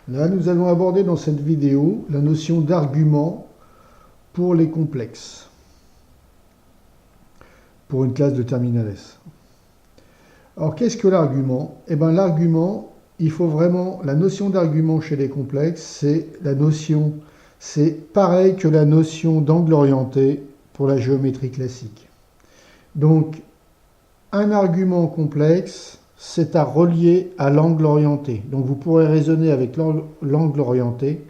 Là, nous allons aborder dans cette vidéo la notion d'argument pour les complexes, pour une classe de terminale S. Alors, qu'est-ce que l'argument? Eh bien, l'argument, il faut vraiment, la notion d'argument chez les complexes, c'est pareil que la notion d'angle orienté pour la géométrie classique. Donc, un argument complexe, c'est à relier à l'angle orienté. Donc vous pourrez raisonner avec l'angle orienté.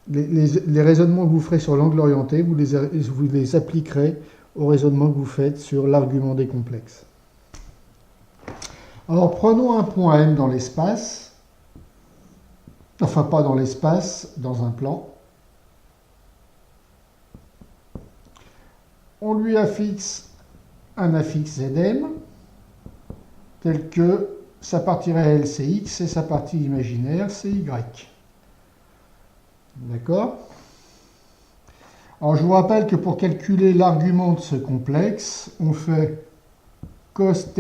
Les raisonnements que vous ferez sur l'angle orienté, vous les appliquerez au raisonnement que vous faites sur l'argument des complexes. Alors prenons un point M dans l'espace, enfin pas dans l'espace, dans un plan. On lui affixe un affixe Zm, tel que sa partie réelle c'est x et sa partie imaginaire c'est y. D'accord? Alors je vous rappelle que pour calculer l'argument de ce complexe, on fait cos θ,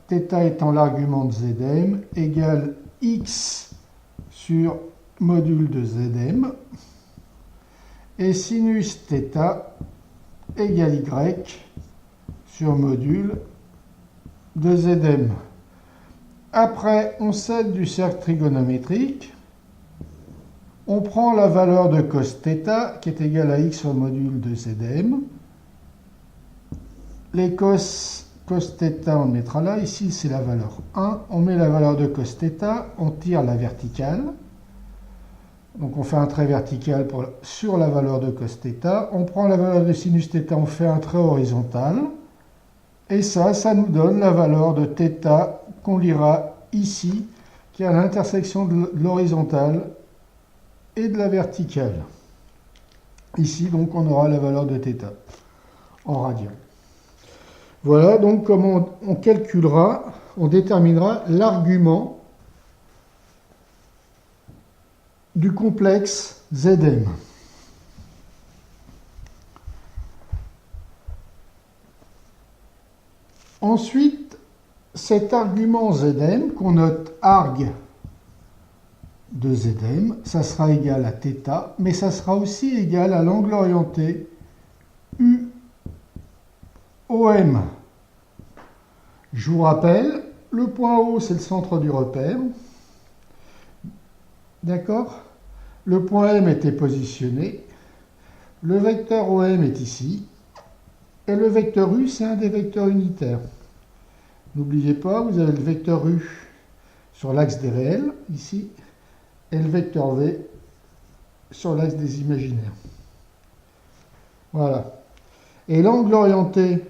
θ étant l'argument de Zm, égale x sur module de Zm, et sinus θ égale y sur module de Zm. Après, on s'aide du cercle trigonométrique. On prend la valeur de cos θ, qui est égale à x sur module de Zm. Les cos θ, on mettra là. Ici, c'est la valeur 1. On met la valeur de cos θ, on tire la verticale. Donc, on fait un trait vertical sur la valeur de cos θ. On prend la valeur de sinus θ, on fait un trait horizontal. Et ça nous donne la valeur de θ qu'on lira ici, qui est à l'intersection de l'horizontale et de la verticale. Ici, donc, on aura la valeur de θ en radian. Voilà donc comment on calculera, on déterminera l'argument du complexe Zm. Ensuite, cet argument Zm, qu'on note arg de Zm, ça sera égal à θ, mais ça sera aussi égal à l'angle orienté UOM. Je vous rappelle, le point O, c'est le centre du repère. D'accord? Le point M était positionné. Le vecteur OM est ici. Et le vecteur U, c'est un des vecteurs unitaires. N'oubliez pas, vous avez le vecteur U sur l'axe des réels, ici, et le vecteur V sur l'axe des imaginaires. Voilà. Et l'angle orienté,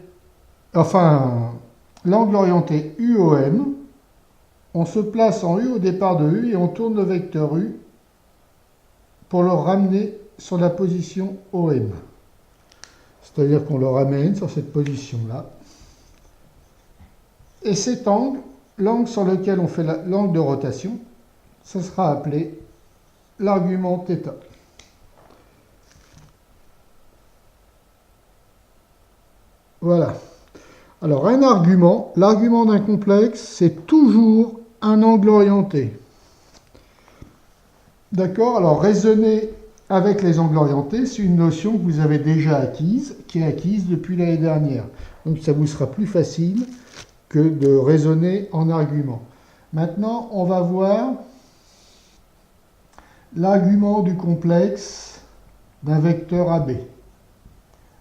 UOM, on se place en U au départ de U et on tourne le vecteur U pour le ramener sur la position OM. C'est-à-dire qu'on le ramène sur cette position-là. Et cet angle, l'angle sur lequel on fait l'angle de rotation, ça sera appelé l'argument θ. Voilà. Alors un argument, l'argument d'un complexe, c'est toujours un angle orienté. D'accord? Alors raisonner avec les angles orientés, c'est une notion que vous avez déjà acquise, qui est acquise depuis l'année dernière. Donc ça vous sera plus facile que de raisonner en argument. Maintenant, on va voir l'argument du complexe d'un vecteur AB.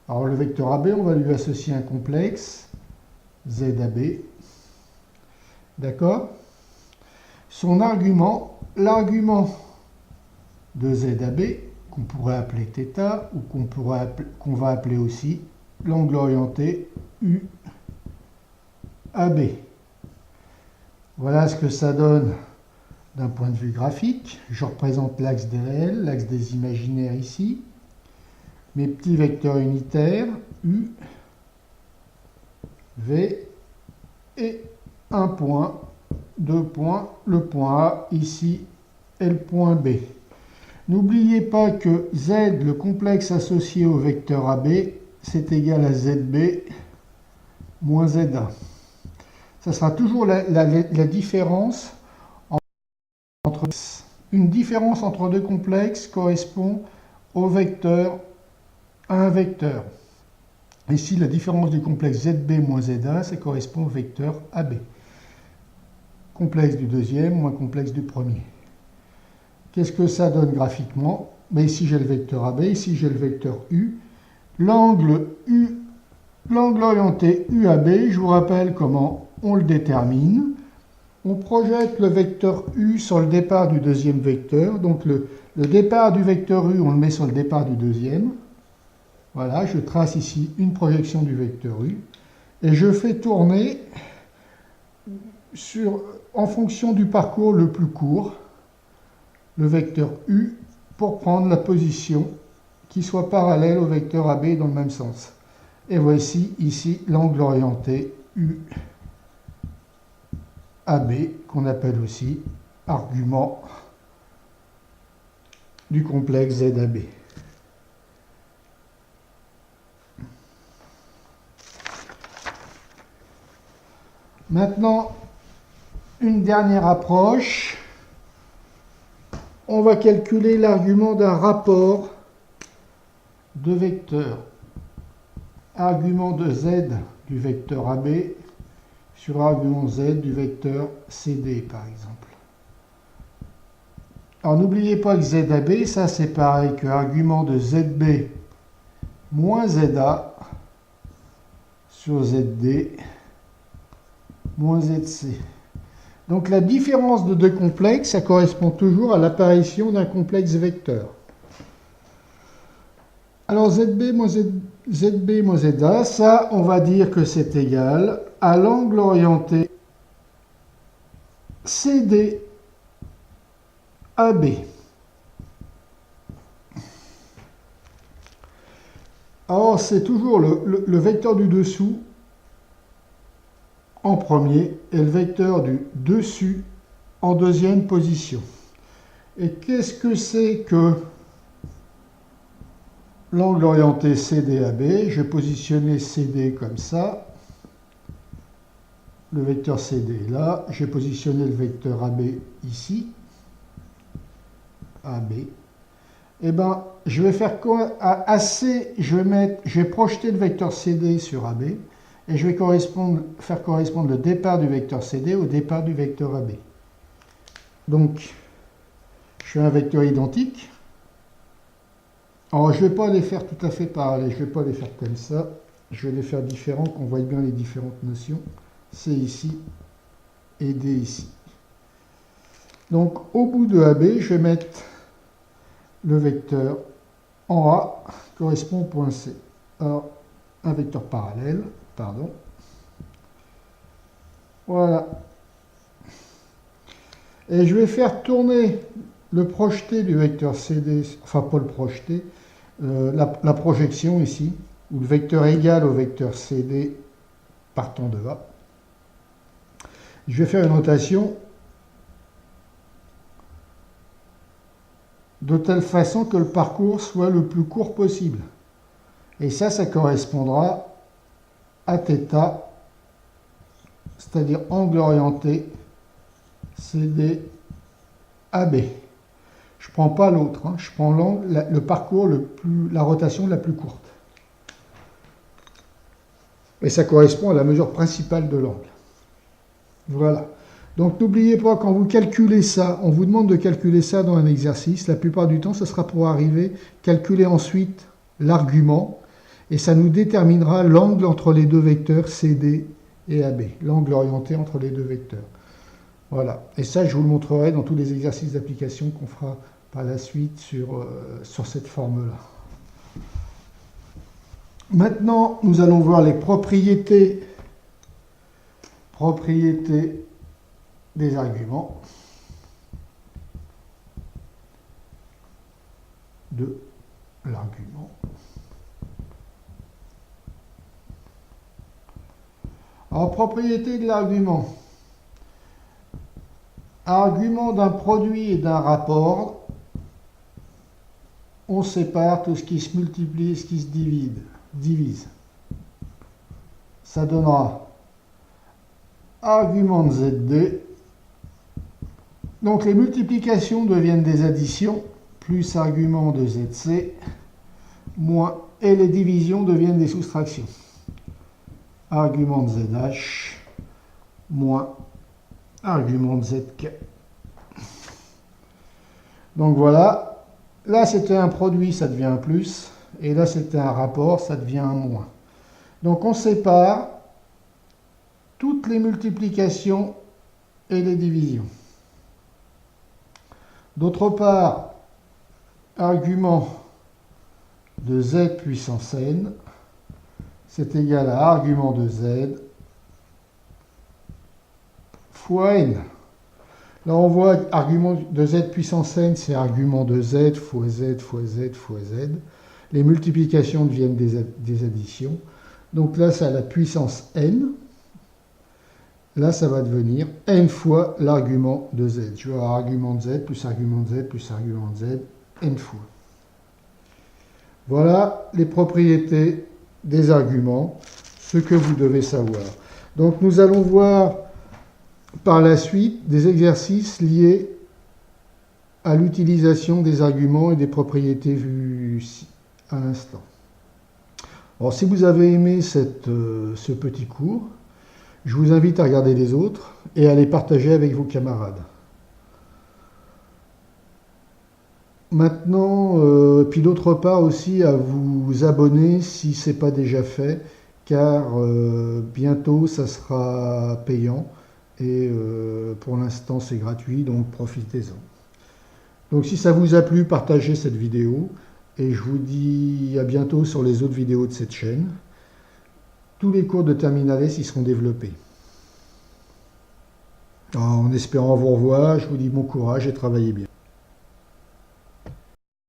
Alors le vecteur AB, on va lui associer un complexe, ZAB. D'accord? Son argument, l'argument de ZAB, qu'on pourrait appeler θ, ou qu'on va appeler aussi l'angle orienté UAB. Voilà ce que ça donne d'un point de vue graphique. Je représente l'axe des réels, l'axe des imaginaires ici. Mes petits vecteurs unitaires, U, V, et un point, deux points, le point A ici et le point B. N'oubliez pas que Z, le complexe associé au vecteur AB, c'est égal à ZB moins ZA. Ça sera toujours la différence entre x une différence entre deux complexes correspond au vecteur à un vecteur. Ici, la différence du complexe ZB moins ZA, ça correspond au vecteur AB. Complexe du deuxième moins complexe du premier. Qu'est-ce que ça donne graphiquement? Ben ici, j'ai le vecteur AB, ici, j'ai le vecteur U. L'angle orienté UAB, je vous rappelle comment on le détermine. On projette le vecteur U sur le départ du deuxième vecteur. Donc le départ du vecteur U, on le met sur le départ du deuxième. Voilà, je trace ici une projection du vecteur U. Et je fais tourner en fonction du parcours le plus court, le vecteur U, pour prendre la position qui soit parallèle au vecteur AB dans le même sens. Et voici ici l'angle orienté UAB, qu'on appelle aussi argument du complexe ZAB. Maintenant, une dernière approche. On va calculer l'argument d'un rapport de vecteurs. Argument de Z du vecteur AB sur argument Z du vecteur CD, par exemple. Alors, n'oubliez pas que ZAB, ça c'est pareil que argument de ZB moins ZA sur ZD moins ZC. Donc la différence de deux complexes, ça correspond toujours à l'apparition d'un complexe vecteur. Alors ZB moins ZA, ça, on va dire que c'est égal à l'angle orienté CD AB. Alors c'est toujours le vecteur du dessous en premier et le vecteur du dessus en deuxième position. Et qu'est-ce que c'est que l'angle orienté CDAB? Je vais positionner CD comme ça. Le vecteur CD est là. J'ai positionné le vecteur AB ici. AB. Eh bien, je vais faire quoi? À AC, je vais projeter le vecteur CD sur AB. Et je vais faire correspondre le départ du vecteur CD au départ du vecteur AB. Donc, je fais un vecteur identique. Alors, je ne vais pas les faire tout à fait parallèles, je ne vais pas les faire comme ça. Je vais les faire différents, qu'on voit bien les différentes notions. C ici et D ici. Donc, au bout de AB, je vais mettre le vecteur en A, correspond au point C. Alors, un vecteur parallèle. Pardon. Voilà. Et je vais faire tourner le projeté du vecteur CD, enfin pas le projeté, la projection ici, où le vecteur égal au vecteur CD partant de A. Je vais faire une rotation de telle façon que le parcours soit le plus court possible. Et ça correspondra à θ, c'est-à-dire angle orienté CD AB. Je ne prends pas l'autre, hein, je prends le parcours, la rotation la plus courte. Et ça correspond à la mesure principale de l'angle. Voilà. Donc n'oubliez pas, quand vous calculez ça, on vous demande de calculer ça dans un exercice. La plupart du temps, ce sera pour arriver, calculer ensuite l'argument. Et ça nous déterminera l'angle entre les deux vecteurs CD et AB. L'angle orienté entre les deux vecteurs. Voilà. Et ça, je vous le montrerai dans tous les exercices d'application qu'on fera par la suite sur cette forme-là. Maintenant, nous allons voir les propriétés des arguments de l'argument. Alors, propriété de l'argument. Argument d'un produit et d'un rapport, on sépare tout ce qui se multiplie et ce qui se divise. Ça donnera argument de ZD Donc les multiplications deviennent des additions, plus argument de ZC, moins, et les divisions deviennent des soustractions. Argument de ZH, moins, argument de ZK. Donc voilà, là c'était un produit, ça devient un plus, et là c'était un rapport, ça devient un moins. Donc on sépare toutes les multiplications et les divisions. D'autre part, argument de Z puissance n, c'est égal à argument de Z fois n. Là, on voit argument de Z puissance n, c'est argument de Z fois Z fois Z fois Z. Les multiplications deviennent des additions. Donc là, ça a la puissance n. Là, ça va devenir n fois l'argument de Z. Je vais avoir argument de Z plus argument de Z plus argument de Z, n fois. Voilà les propriétés des arguments, ce que vous devez savoir. Donc nous allons voir par la suite des exercices liés à l'utilisation des arguments et des propriétés vues à l'instant. Alors si vous avez aimé ce petit cours, je vous invite à regarder les autres et à les partager avec vos camarades. Maintenant, puis d'autre part aussi à vous abonner si ce n'est pas déjà fait, car bientôt ça sera payant et pour l'instant c'est gratuit, donc profitez-en. Donc si ça vous a plu, partagez cette vidéo et je vous dis à bientôt sur les autres vidéos de cette chaîne. Tous les cours de Terminal S y seront développés. En espérant vous revoir, je vous dis bon courage et travaillez bien.